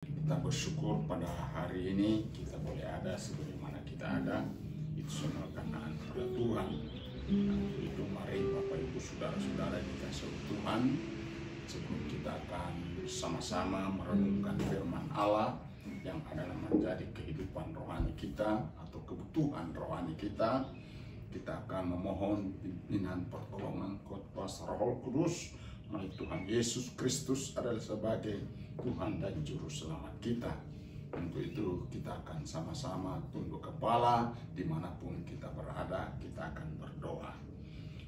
Kita bersyukur pada hari ini kita boleh ada sebagaimana kita ada. Itu semua karena anugerah Tuhan. Itu mari Bapak Ibu Saudara-saudara dikasih oleh Tuhan, sebelum kita akan sama-sama merenungkan firman Allah yang adalah menjadi kehidupan rohani kita atau kebutuhan rohani kita, kita akan memohon pimpinan pertolongan kuasa Roh Kudus melalui Tuhan Yesus Kristus adalah sebagai Tuhan dan Juru Selamat kita. Untuk itu kita akan sama-sama tunduk kepala dimanapun kita berada, kita akan berdoa.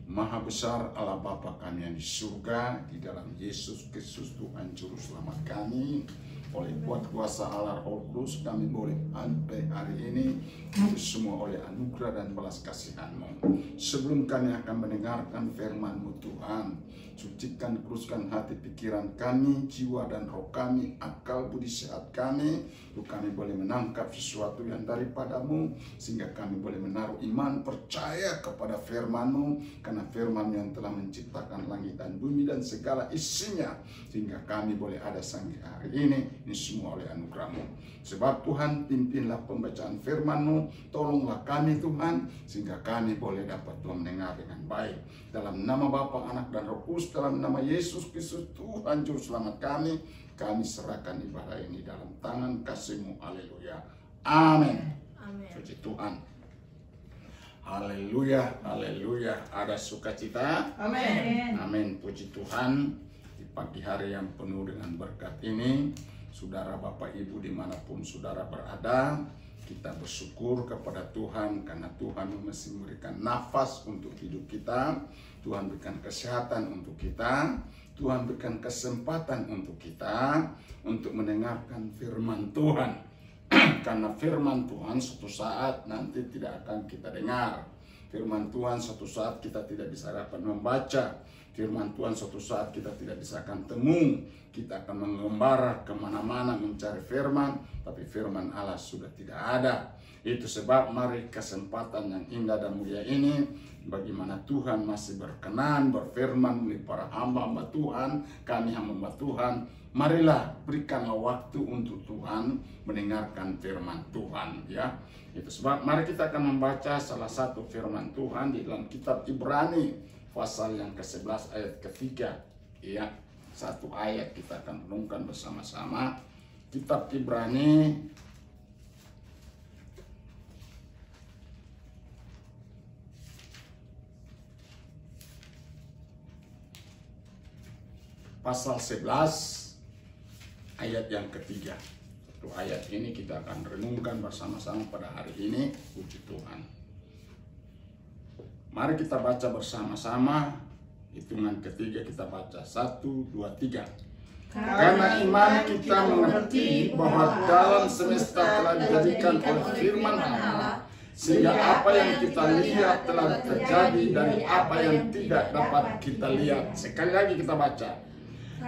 Maha besar Allah Bapa kami yang di surga, di dalam Yesus Kristus Tuhan Juru Selamat kami, oleh kuat kuasa Allah Roh Kudus kami boleh sampai hari ini, itu semua oleh anugerah dan belas kasihan-Mu. Sebelum kami akan mendengarkan firman-Mu Tuhan, sucikan kuduskan hati pikiran kami, jiwa dan roh kami, akal budi sehat kami, untuk kami boleh menangkap sesuatu yang daripada-Mu, sehingga kami boleh menaruh iman percaya kepada firman-Mu, karena firman yang telah menciptakan langit dan bumi dan segala isinya, sehingga kami boleh ada sampai hari ini semua oleh anugerah-Mu. Sebab Tuhan, pimpinlah pembacaan firman-Mu, tolonglah kami Tuhan, sehingga kami boleh dapat mendengar dengan baik. Dalam nama Bapa, Anak dan Roh Kudus, dalam nama Yesus Kristus Tuhan Juru Selamat kami serahkan ibadah ini dalam tangan kasih-Mu. Haleluya. Amin. Puji Tuhan. Haleluya, haleluya. Ada sukacita. Amin. Amin. Puji Tuhan. Di pagi hari yang penuh dengan berkat ini, saudara Bapak Ibu dimanapun saudara berada, kita bersyukur kepada Tuhan karena Tuhan masih memberikan nafas untuk hidup kita. Tuhan berikan kesehatan untuk kita. Tuhan berikan kesempatan untuk kita untuk mendengarkan firman Tuhan. Karena firman Tuhan suatu saat nanti tidak akan kita dengar. Firman Tuhan suatu saat kita tidak bisa dapat membaca. Firman Tuhan suatu saat kita tidak bisa akan temu. Kita akan mengembara kemana-mana mencari firman, tapi firman Allah sudah tidak ada. Itu sebab mari kesempatan yang indah dan mulia ini, bagaimana Tuhan masih berkenan berfirman melalui para hamba-hamba Tuhan, kami hamba Tuhan, marilah berikanlah waktu untuk Tuhan mendengarkan firman Tuhan, ya. Itu sebab mari kita akan membaca salah satu firman Tuhan di dalam kitab Ibrani pasal yang ke-11 ayat ke-3, ya. Satu ayat kita akan renungkan bersama-sama. Kitab Ibrani pasal 11 ayat yang ketiga. Satu ayat ini kita akan renungkan bersama-sama pada hari ini. Puji Tuhan. Mari kita baca bersama-sama. Hitungan ketiga kita baca. 1, 2, 3. Karena iman kita mengerti bahwa dalam semesta telah dijadikan oleh firman Allah, sehingga apa yang kita lihat telah terjadi dari apa yang tidak dapat kita lihat. Sekali lagi kita baca.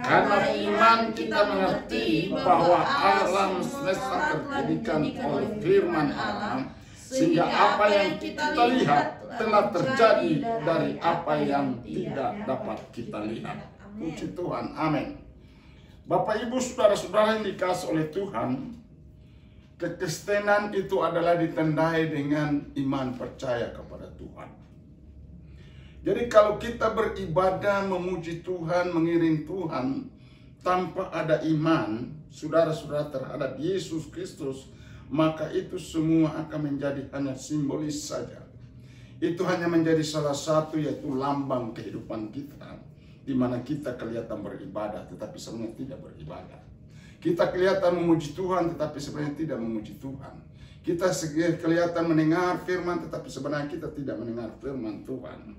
Karena iman kita mengerti bahwa alam semesta terjadikan oleh firman Allah, sehingga apa yang kita lihat telah terjadi dari apa yang tidak dapat kita lihat. Puji Tuhan. Amin. Bapak Ibu saudara-saudara yang dikasih oleh Tuhan, kekristenan itu adalah ditandai dengan iman percaya kepada Tuhan. Jadi kalau kita beribadah, memuji Tuhan, mengiring Tuhan tanpa ada iman, saudara-saudara, terhadap Yesus Kristus, maka itu semua akan menjadi hanya simbolis saja. Itu hanya menjadi salah satu, yaitu lambang kehidupan kita, di mana kita kelihatan beribadah tetapi sebenarnya tidak beribadah. Kita kelihatan memuji Tuhan tetapi sebenarnya tidak memuji Tuhan. Kita kelihatan mendengar firman tetapi sebenarnya kita tidak mendengar firman Tuhan.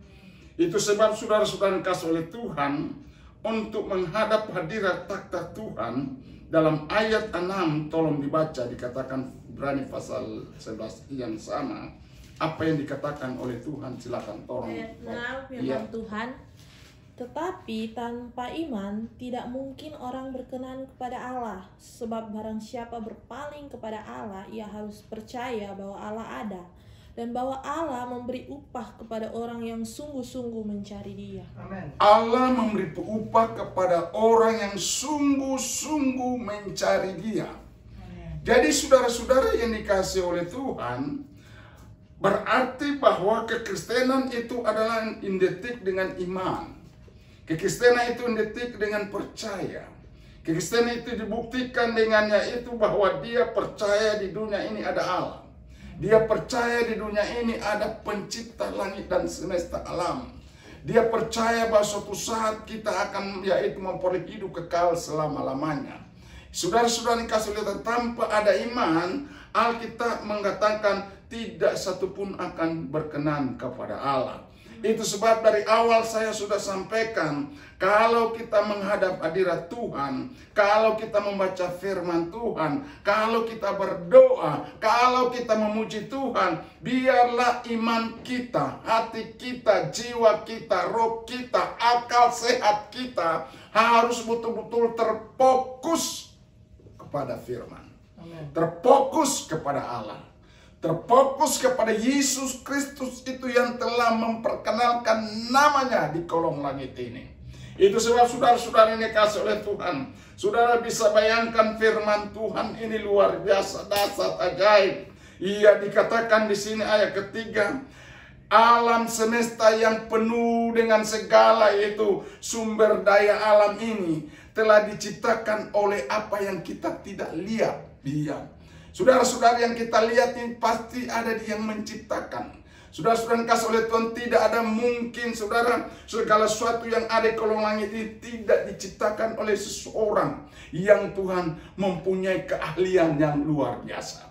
Itu sebab saudara-saudara kasih oleh Tuhan untuk menghadap hadirat takhta Tuhan. Dalam ayat 6 tolong dibaca, dikatakan Ibrani pasal 11 yang sama. Apa yang dikatakan oleh Tuhan, silakan tolong. Ayat 6 firman Tuhan. Tetapi tanpa iman tidak mungkin orang berkenan kepada Allah. Sebab barang siapa berpaling kepada Allah, ia harus percaya bahwa Allah ada, dan bahwa Allah memberi upah kepada orang yang sungguh-sungguh mencari Dia. Amin. Allah memberi upah kepada orang yang sungguh-sungguh mencari Dia. Jadi saudara-saudara yang dikasihi oleh Tuhan, berarti bahwa kekristenan itu adalah identik dengan iman. Kekristenan itu identik dengan percaya. Kekristenan itu dibuktikan dengan yaitu bahwa dia percaya di dunia ini ada Allah. Dia percaya di dunia ini ada pencipta langit dan semesta alam. Dia percaya bahwa suatu saat kita akan yaitu memperoleh hidup kekal selama-lamanya. Saudara-saudara yang kasih lihat, tanpa ada iman, Alkitab mengatakan tidak satupun akan berkenan kepada Allah. Itu sebab dari awal saya sudah sampaikan, kalau kita menghadap hadirat Tuhan, kalau kita membaca firman Tuhan, kalau kita berdoa, kalau kita memuji Tuhan, biarlah iman kita, hati kita, jiwa kita, roh kita, akal sehat kita harus betul-betul terfokus kepada firman. Terfokus kepada Allah. Terfokus kepada Yesus Kristus itu yang telah memperkenalkan namanya di kolong langit ini. Itu sebab saudara-saudara yang dikasihi oleh Tuhan, saudara bisa bayangkan firman Tuhan ini luar biasa, dahsyat, ajaib. Ia dikatakan di sini ayat ketiga, alam semesta yang penuh dengan segala itu sumber daya alam ini telah diciptakan oleh apa yang kita tidak lihat. Dia saudara-saudara yang kita lihat ini pasti ada Dia yang menciptakan. Saudara-saudara yang kasih oleh Tuhan, tidak ada mungkin saudara segala sesuatu yang ada di kolong langit ini tidak diciptakan oleh seseorang yang Tuhan mempunyai keahlian yang luar biasa.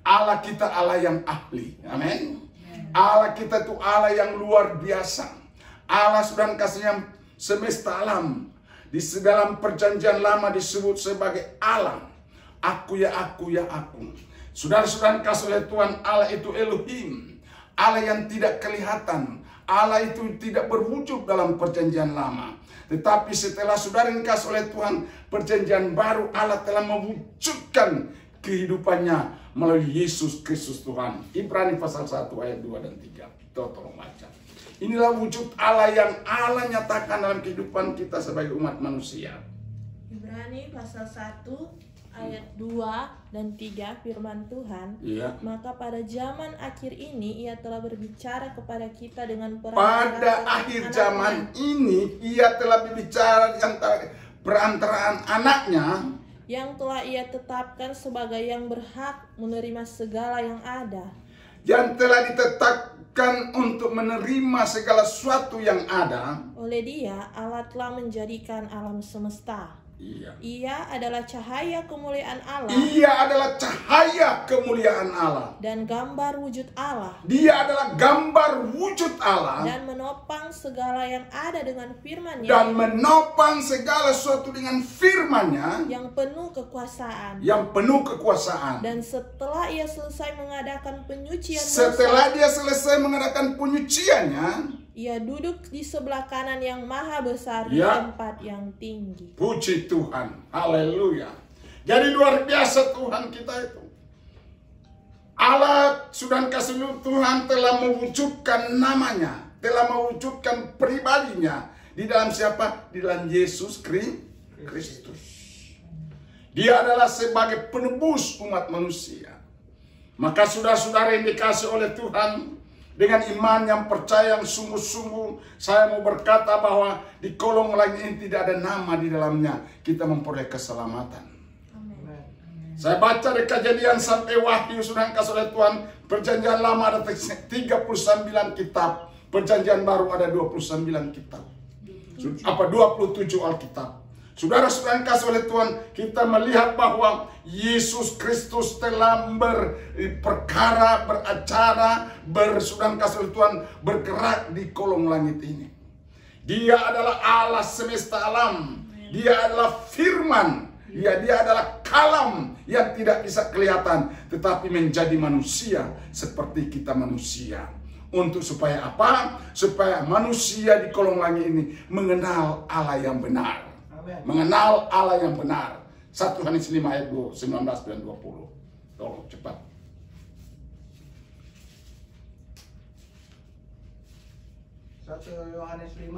Allah kita Allah yang ahli. Amin. Allah kita itu Allah yang luar biasa. Allah sudah kasihnya semesta alam. Di dalam perjanjian lama disebut sebagai Allah. Aku ya aku ya aku. Saudara-saudara kasih oleh Tuhan, Allah itu Elohim. Allah yang tidak kelihatan. Allah itu tidak berwujud dalam perjanjian lama. Tetapi setelah saudara kasih oleh Tuhan, perjanjian baru, Allah telah mewujudkan kehidupannya melalui Yesus Kristus Tuhan. Ibrani pasal 1 ayat 2 dan 3. Tolong baca. Inilah wujud Allah yang Allah nyatakan dalam kehidupan kita sebagai umat manusia. Ibrani pasal 1 ayat 2 dan 3 firman Tuhan. Iya. Maka pada zaman akhir ini Ia telah berbicara kepada kita dengan Pada akhir zaman ini Ia telah berbicara perantaraan anaknya yang telah Ia tetapkan sebagai yang berhak menerima segala yang ada. Yang telah ditetapkan untuk menerima segala sesuatu yang ada. Oleh Dia Allah telah menjadikan alam semesta. Iya. Ia adalah cahaya kemuliaan Allah. Ia adalah cahaya kemuliaan Allah. Dan gambar wujud Allah. Dia adalah gambar wujud Allah. Dan menopang segala yang ada dengan firman-Nya. Dan menopang segala sesuatu dengan firman-Nya. Yang penuh kekuasaan. Yang penuh kekuasaan. Dan setelah Ia selesai mengadakan penyucian Setelah dosa, Dia selesai mengadakan penyuciannya, Ia duduk di sebelah kanan yang maha besar di Ya. tempat yang tinggi. puji Tuhan. Haleluya. Jadi luar biasa Tuhan kita itu. Allah sudah kasih Tuhan telah mewujudkan namanya, telah mewujudkan pribadinya di dalam siapa? Di dalam Yesus Kristus. Dia adalah sebagai penebus umat manusia. Maka saudara-saudara yang dikasih oleh Tuhan, dengan iman yang percaya yang sungguh-sungguh, saya mau berkata bahwa di kolong langit ini tidak ada nama di dalamnya. Kita memperoleh keselamatan. Amin. Saya baca dari Kejadian sampai Wahyu, sudah kasih oleh Tuhan. Perjanjian lama ada 39 kitab. Perjanjian baru ada 29 kitab. 27 Alkitab. Saudara-saudara yang kasih oleh Tuhan, kita melihat bahwa Yesus Kristus telah berperkara, beracara, sudah kasih oleh Tuhan, bergerak di kolong langit ini. Dia adalah Allah semesta alam. Dia adalah firman. Dia adalah kalam yang tidak bisa kelihatan, tetapi menjadi manusia seperti kita manusia. Untuk supaya apa? Supaya manusia di kolong langit ini mengenal Allah yang benar. Mengenal Allah yang benar. 1 Yohanes 5 ayat 19 dan 20. Tolong cepat. 1 Yohanes 5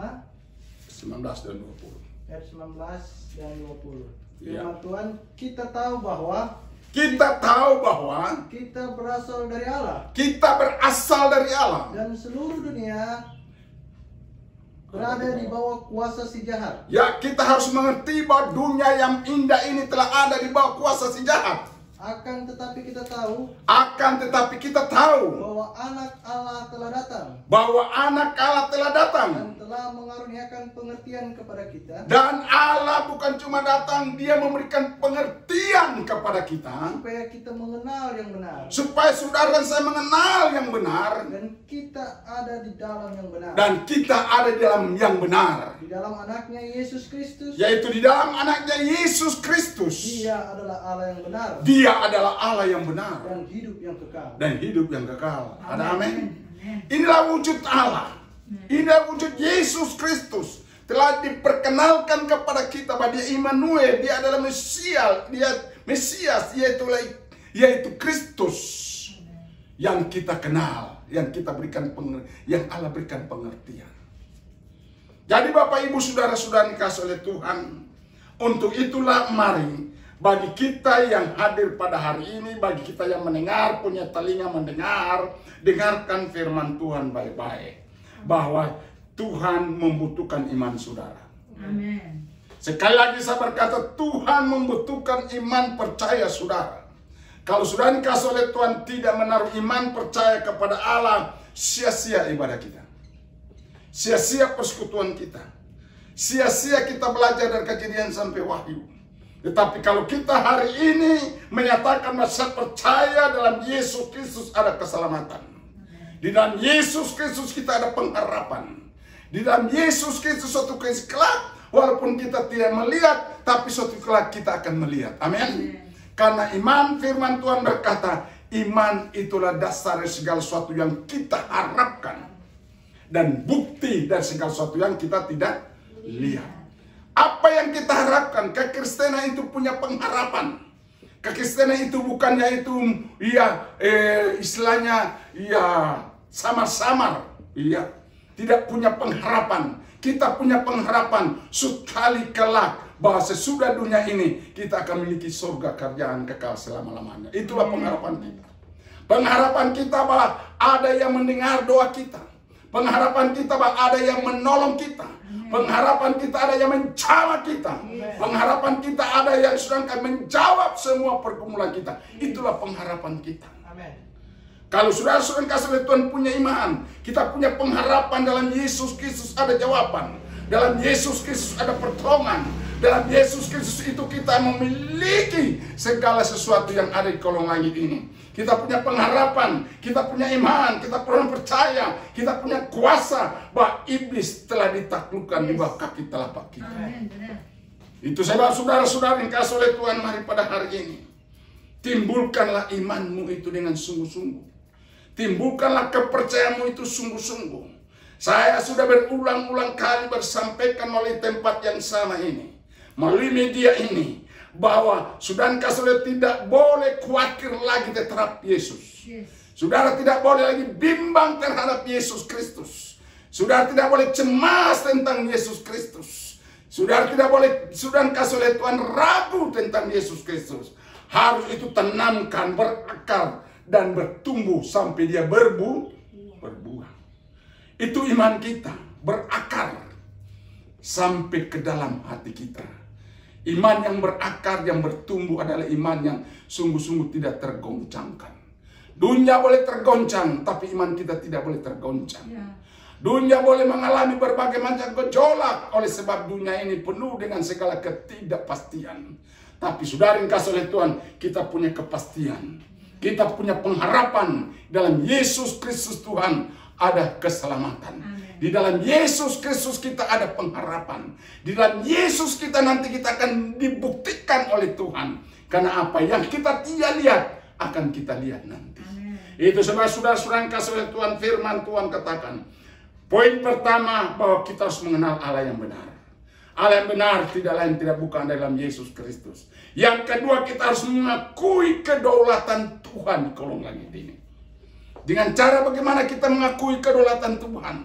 19 dan 20. ayat 19 dan 20. Iya. Firman Tuhan, kita tahu bahwa Kita tahu bahwa kita berasal dari Allah kita berasal dari Allah. dan seluruh dunia berada di bawah kuasa si jahat. Ya, kita harus mengerti bahwa dunia yang indah ini telah ada di bawah kuasa si jahat. Akan tetapi kita tahu bahwa anak Allah telah datang bahwa anak Allah telah datang. dan telah mengaruniakan pengertian kepada kita, Dan Allah bukan cuma datang, dia memberikan pengertian kepada kita. supaya kita mengenal yang benar Supaya saudara dan saya mengenal yang benar. dan kita ada di dalam yang benar, Dan kita ada di dalam yang benar. di dalam anaknya Yesus Kristus. Yaitu di dalam anaknya Yesus Kristus. Dia adalah Allah yang benar Dia adalah Allah yang benar. dan hidup yang kekal. Dan hidup yang kekal. Ada amin. Inilah wujud Allah. Inilah wujud Yesus Kristus. Telah diperkenalkan kepada kita bahwa dia Immanuel, dia adalah Mesias, yaitu Kristus yang kita kenal, yang kita berikan yang Allah berikan pengertian. Jadi Bapak Ibu saudara-saudara dikasih oleh Tuhan, untuk itulah mari bagi kita yang hadir pada hari ini, bagi kita yang mendengar, punya telinga mendengar, dengarkan firman Tuhan baik-baik. Bahwa Tuhan membutuhkan iman saudara. Amin. Sekali lagi saya berkata, Tuhan membutuhkan iman percaya saudara. Kalau saudara dikasih oleh Tuhan tidak menaruh iman percaya kepada Allah, sia-sia ibadah kita. Sia-sia persekutuan kita. Sia-sia kita belajar dari Kejadian sampai Wahyu. Tetapi kalau kita hari ini menyatakan bahwa saya percaya dalam Yesus Kristus ada keselamatan. Di dalam Yesus Kristus kita ada pengharapan. Di dalam Yesus Kristus suatu kelak, walaupun kita tidak melihat, tapi suatu kelak kita akan melihat. Amin. Karena iman, firman Tuhan berkata, iman itulah dasar segala sesuatu yang kita harapkan. Dan bukti dari segala sesuatu yang kita tidak lihat. Apa yang kita harapkan? Kekristenan itu punya pengharapan. Kekristenan itu bukannya itu istilahnya samar-samar, tidak punya pengharapan. Kita punya pengharapan sekali kelak bahwa sesudah dunia ini kita akan memiliki surga kerjaan kekal selama-lamanya. Itulah pengharapan kita. Pengharapan kita bahwa ada yang mendengar doa kita. Pengharapan kita bahwa ada yang menolong kita. Pengharapan kita ada yang menjawab kita. Pengharapan kita ada yang sedangkan menjawab semua pergumulan kita. Itulah pengharapan kita. Amin. Kalau saudara-saudara kasih oleh Tuhan punya iman, kita punya pengharapan dalam Yesus Kristus ada jawaban. Dalam Yesus Kristus ada pertolongan. Dalam Yesus Kristus itu kita memiliki segala sesuatu yang ada di kolong langit ini. Kita punya pengharapan, kita punya iman, kita pernah percaya, kita punya kuasa bahwa iblis telah ditaklukkan di bawah kaki telapak kita. Itu sebab saudara-saudara yang kasih oleh Tuhan mari pada hari ini. Timbulkanlah imanmu itu dengan sungguh-sungguh. Timbulkanlah kepercayaanmu itu sungguh-sungguh. Saya sudah berulang-ulang kali bersampaikan melalui tempat yang sama ini. Melalui media ini. Bahwa saudara kasih tidak boleh khawatir lagi terhadap Yesus. Saudara tidak boleh lagi bimbang terhadap Yesus Kristus. Saudara tidak boleh cemas tentang Yesus Kristus. Saudara tidak boleh, saudara kasih oleh Tuhan ragu tentang Yesus Kristus. Harus itu tanamkan, berakar dan bertumbuh sampai dia berbuah. Itu iman kita, berakar sampai ke dalam hati kita. Iman yang berakar, yang bertumbuh adalah iman yang sungguh-sungguh tidak tergoncangkan. Dunia boleh tergoncang, tapi iman kita tidak boleh tergoncang. Dunia boleh mengalami berbagai macam gejolak oleh sebab dunia ini penuh dengan segala ketidakpastian. Tapi saudara yang kasih oleh Tuhan, kita punya kepastian. Kita punya pengharapan dalam Yesus Kristus Tuhan ada keselamatan. Di dalam Yesus Kristus kita ada pengharapan. Di dalam Yesus kita nanti kita akan dibuktikan oleh Tuhan. Karena apa yang kita tidak lihat akan kita lihat nanti. Itu sebab saudara-saudara yang kasih oleh Tuhan, firman Tuhan katakan. Poin pertama bahwa kita harus mengenal Allah yang benar. Allah yang benar tidak lain tidak bukan dalam Yesus Kristus. Yang kedua kita harus mengakui kedaulatan Tuhan di kolong langit ini. Dengan cara bagaimana kita mengakui kedaulatan Tuhan.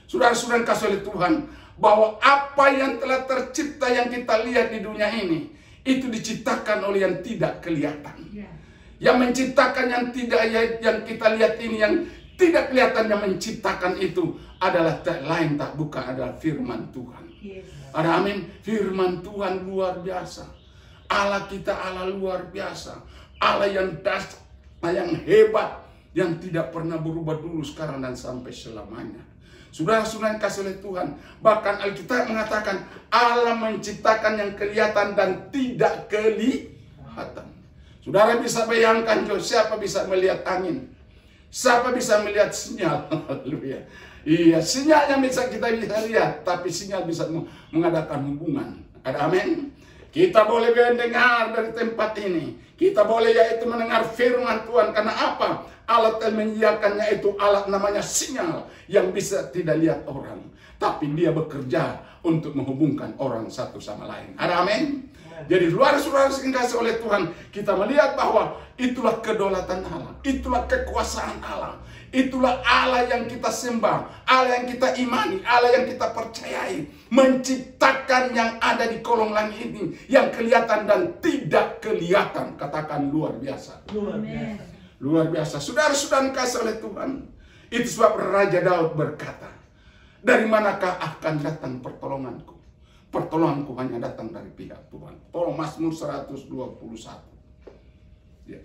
Saudara-saudara yang kasih oleh Tuhan, bahwa apa yang telah tercipta yang kita lihat di dunia ini, itu diciptakan oleh yang tidak kelihatan. Yang menciptakan yang kita lihat ini, yang tidak kelihatan, yang menciptakan itu adalah tak lain tak bukan adalah firman Tuhan. Ada amin. Firman Tuhan luar biasa. Allah kita Allah luar biasa. Allah yang dahsyat, yang hebat, yang tidak pernah berubah dulu, sekarang, dan sampai selamanya. Saudara-saudara yang kasih oleh Tuhan, bahkan Alkitab mengatakan Allah menciptakan yang kelihatan dan tidak kelihatan. Saudara bisa bayangkan, siapa bisa melihat angin? Siapa bisa melihat sinyal? Haleluya. Iya, sinyal yang kita bisa lihat, tapi sinyal bisa mengadakan hubungan. Ada amin? Kita boleh mendengar dari tempat ini. Kita boleh yaitu mendengar firman Tuhan. Karena apa? Alat yang menyiarkannya itu alat namanya sinyal, yang bisa tidak lihat orang, tapi dia bekerja untuk menghubungkan orang satu sama lain. Ada amin? Jadi saudara-saudara yang dikasihi oleh Tuhan, kita melihat bahwa itulah kedaulatan Allah, itulah kekuasaan Allah, itulah Allah yang kita sembah, Allah yang kita imani, Allah yang kita percayai, menciptakan yang ada di kolong langit ini, yang kelihatan dan tidak kelihatan. Katakan luar biasa. Luar biasa. Luar biasa. Saudara-saudara dikasihi oleh Tuhan, itu sebab Raja Daud berkata, dari manakah akan datang pertolonganku? Pertolonganku hanya datang dari pihak Tuhan. Tolong Mazmur 121. Ya,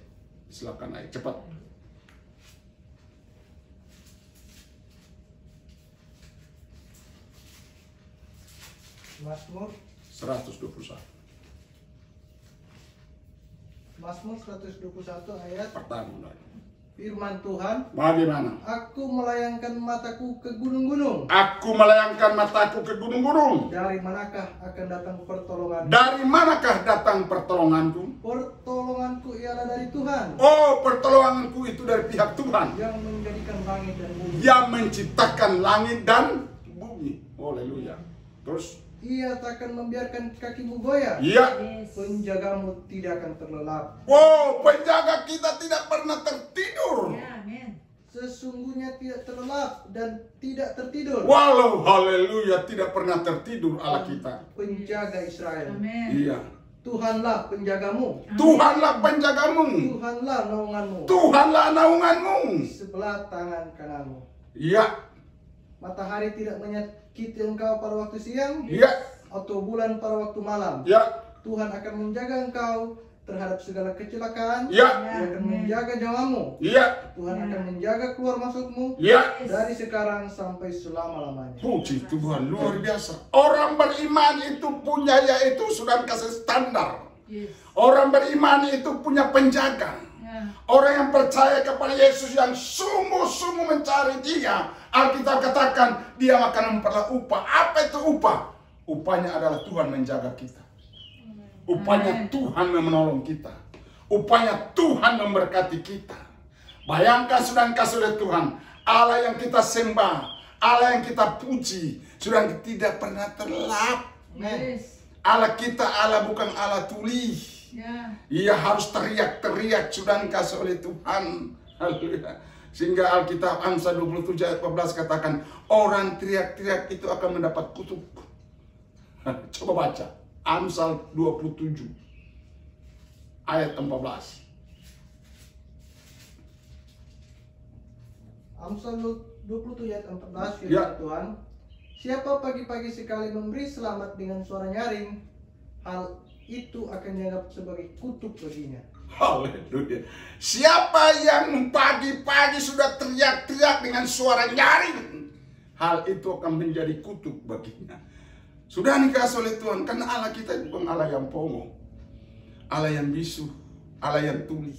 silakan naik cepat. Mazmur 121. Mazmur 121 ayat Pertama. firman Tuhan, Bagaimana? aku melayangkan mataku ke gunung-gunung. Aku melayangkan mataku ke gunung-gunung. Dari manakah akan datang pertolongan? Dari manakah datang pertolonganku? Pertolonganku ialah dari Tuhan, Oh, pertolonganku itu dari pihak Tuhan, yang menjadikan langit dan bumi. yang menciptakan langit dan bumi. Haleluya. Terus, Ia takkan membiarkan kakimu goyah. iya. Penjagamu tidak akan terlelap. Wow, penjaga kita tidak pernah tertidur. Sesungguhnya tidak terlelap dan tidak tertidur. Walau haleluya, tidak pernah tertidur Allah kita. Penjaga Israel. Iya. Tuhanlah penjagamu. Tuhanlah penjagamu. Tuhanlah naunganmu. Tuhanlah naunganmu. Sebelah tangan kananmu. Iya. Matahari tidak menyakiti engkau pada waktu siang, Iya. atau bulan pada waktu malam. Iya. Tuhan akan menjaga engkau terhadap segala kecelakaan. Iya. Dia akan menjaga nyawamu. Iya. Tuhan akan menjaga keluar masukmu Iya. dari sekarang sampai selama-lamanya. Puji Tuhan, luar biasa. Orang beriman itu punya, yaitu sudah kasih standar. Orang beriman itu punya penjaga. Orang yang percaya kepada Yesus, yang sungguh-sungguh mencari Dia, Alkitab katakan dia akan memperoleh upah. Apa itu upah? Upahnya adalah Tuhan menjaga kita. Upahnya Tuhan menolong kita. Upahnya Tuhan memberkati kita. Bayangkan sudah kasih oleh Tuhan, Allah yang kita sembah, Allah yang kita puji, sudah tidak pernah terlelap. Allah kita Allah bukan Allah tuli. Ia harus teriak-teriak sudah dikasih oleh Tuhan. Haleluya. Sehingga Alkitab Amsal 27 ayat 14 katakan, orang teriak-teriak itu akan mendapat kutuk. Coba baca Amsal 27 ayat 14. Amsal 27 ayat 14 firman Ya. Tuhan, siapa pagi-pagi sekali memberi selamat dengan suara nyaring, hal itu akan dianggap sebagai kutuk baginya. Haleluya. Siapa yang pagi-pagi sudah teriak-teriak dengan suara nyaring, hal itu akan menjadi kutuk baginya. Sudah dikasih oleh Tuhan, karena Allah kita bukan Allah yang pongo, Allah yang bisu, Allah yang tuli,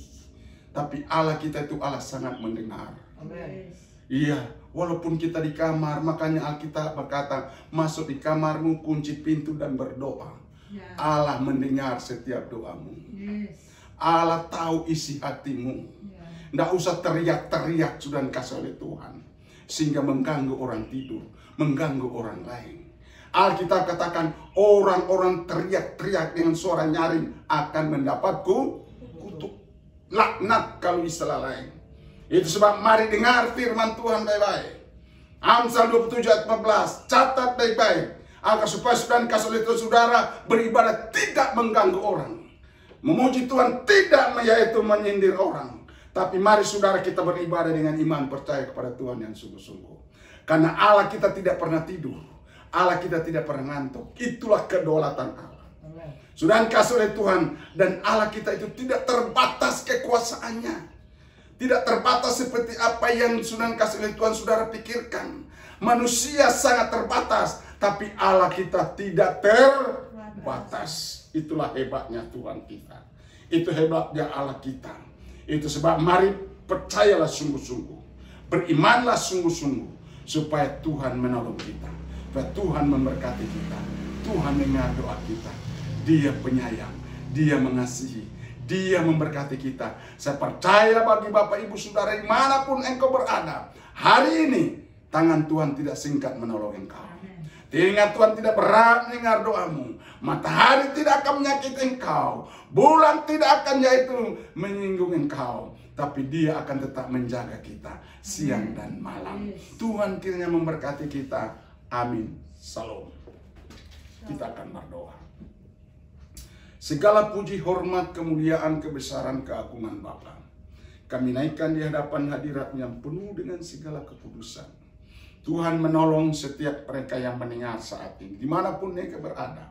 tapi Allah kita itu Allah sangat mendengar. Amin. Iya, walaupun kita di kamar, makanya Alkitab berkata, masuk di kamarmu, kunci pintu dan berdoa. Allah mendengar setiap doamu. Allah tahu isi hatimu. Tidak usah teriak-teriak sudah dikasih oleh Tuhan, sehingga mengganggu orang tidur, mengganggu orang lain. Alkitab katakan, orang-orang teriak-teriak dengan suara nyaring akan mendapat kutuk, laknat kalau istilah lain. Itu sebab mari dengar firman Tuhan baik-baik. Amsal 27 ayat 14. Catat baik-baik. Agar supaya saudara kasih oleh saudara beribadah tidak mengganggu orang. Memuji Tuhan tidak yaitu menyindir orang. Tapi mari saudara kita beribadah dengan iman percaya kepada Tuhan yang sungguh-sungguh. Karena Allah kita tidak pernah tidur. Allah kita tidak pernah ngantuk. Itulah kedaulatan Allah. Saudara kasih oleh Tuhan. Dan Allah kita itu tidak terbatas kekuasaannya. Tidak terbatas seperti apa yang saudara kasih oleh Tuhan saudara pikirkan. Manusia sangat terbatas. Tapi Allah kita tidak terbatas. Itulah hebatnya Tuhan kita. Itu hebatnya Allah kita. Itu sebab mari percayalah sungguh-sungguh. Berimanlah sungguh-sungguh. Supaya Tuhan menolong kita. Supaya Tuhan memberkati kita. Tuhan dengar doa kita. Dia penyayang. Dia mengasihi. Dia memberkati kita. Saya percaya bagi Bapak Ibu Saudara dimanapun engkau berada. Hari ini tangan Tuhan tidak singkat menolong engkau. Telinga Tuhan tidak berat mendengar doamu. Matahari tidak akan menyakiti engkau. Bulan tidak akan yaitu menyinggung engkau. Tapi dia akan tetap menjaga kita siang dan malam. Tuhan kiranya memberkati kita. Amin. Salam. Kita akan berdoa. Segala puji, hormat, kemuliaan, kebesaran, keagungan Bapa, kami naikkan di hadapan hadirat yang penuh dengan segala kekudusan. Tuhan menolong setiap mereka yang mendengar saat ini, dimanapun mereka berada.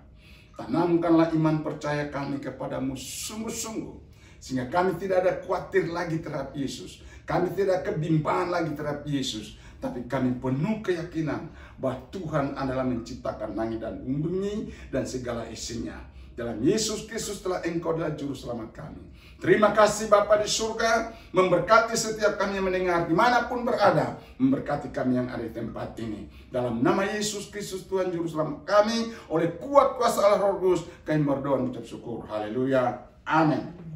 Tanamkanlah iman percaya kami kepadamu sungguh-sungguh, sehingga kami tidak ada khawatir lagi terhadap Yesus. Kami tidak kebimbangan lagi terhadap Yesus. Tapi kami penuh keyakinan bahwa Tuhan adalah menciptakan langit dan bumi dan segala isinya. Dalam Yesus Kristus telah engkau adalah juru selamat kami. Terima kasih Bapa di surga, memberkati setiap kami yang mendengar dimanapun berada, memberkati kami yang ada di tempat ini. Dalam nama Yesus Kristus Tuhan juru selamat kami, oleh kuat kuasa Allah Roh Kudus, kami berdoa mengucap syukur. Haleluya. Amin.